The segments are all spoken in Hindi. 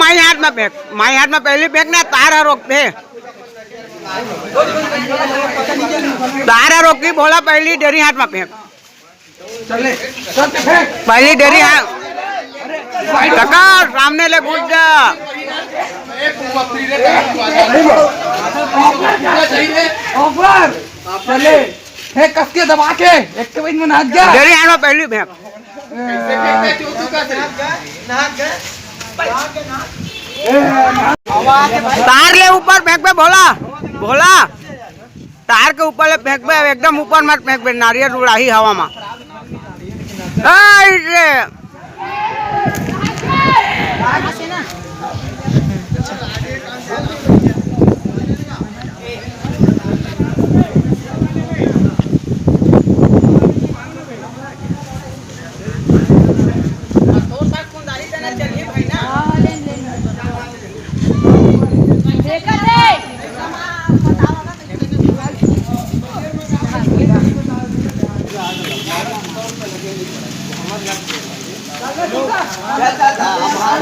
माई हाथ में फेंक, माई हाथ में पहली फेंक ना तारा रोक दे, तारा रोक की बोला पहली डेरी हाथ में फेंक, पहली डेरी हाथ टका सामने ले घुस जा। चले फेंक कस के दबा के एक के में नाच गया डेरी हाथ में पहली फेंक। तार ले ऊपर फेंक पे भोला, भोला तार के ऊपर ले फेंक पे, एकदम ऊपर मत फेंक पे, नारियल उड़ाही हवा में।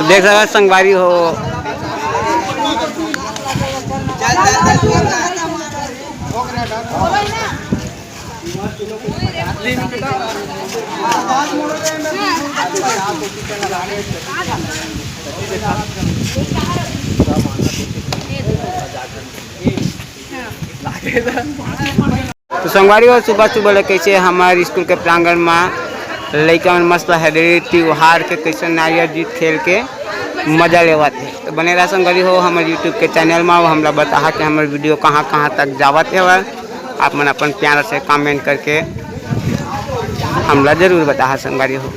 देख रहा संगवारी हो, तो संगवारी हो सुबह सुबह कैसे हमारे स्कूल के प्रांगण में लड़का मन मस्त हरेली त्योहार के कैसे नारियल जीत खेल के मजा लेवा थे। तो बने रहा संगवारी हो हमारे यूट्यूब के चैनल में, हमरा बता कि हमारे वीडियो कहाँ कहाँ तक जावत है। आप मन अपन प्यार से कमेंट करके हमला जरूर बता संगवारी हो।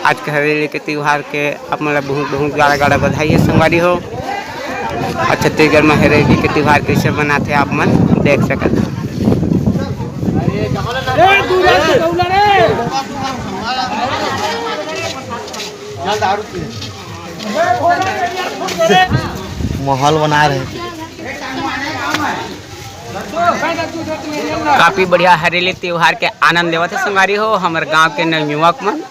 आज के हरेली के त्यौहार के आप मन बहुत बहुत गाड़ा गाड़ा बधाई है संगवारी हो। और छत्तीसगढ़ में हरेली के त्यौहार कैसे बनाते आप मन देख सकते। माहौल बना रहे काफी बढ़िया हरेली त्योहार के आनंद लेवत है संगवारी हो। हमारे गांव के नवयुवक मन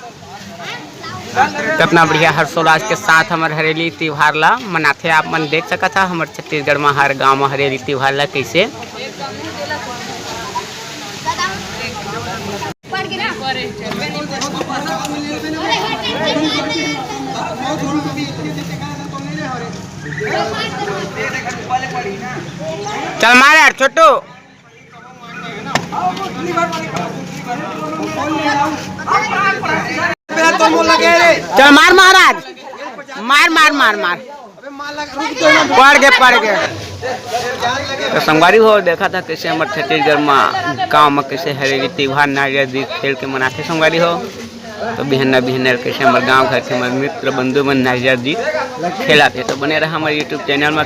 कितना बढ़िया हर्षोल्लास के साथ हमारे हरेली त्योहार ला मनाते आप मन देख सकता। हमारे छत्तीसगढ़ में हर गांव में हरेली त्योहार ला कैसे चल मार यार छोटू, चल मार महाराज, मार मार मार मार, पड़ गए। तो संगवारी हो देखा था कैसे हमारे छत्तीसगढ़ में गाँव में कैसे हरेली त्योहार नारियल जीत खेल के मनाते संगवारी हो। तो बिहन्ना बिहन्ना कैसे हमारे गांव घर के हमारे मित्र बंधु मन नारियल जीत खेलाते। तो बने रहा हमारे यूट्यूब चैनल में।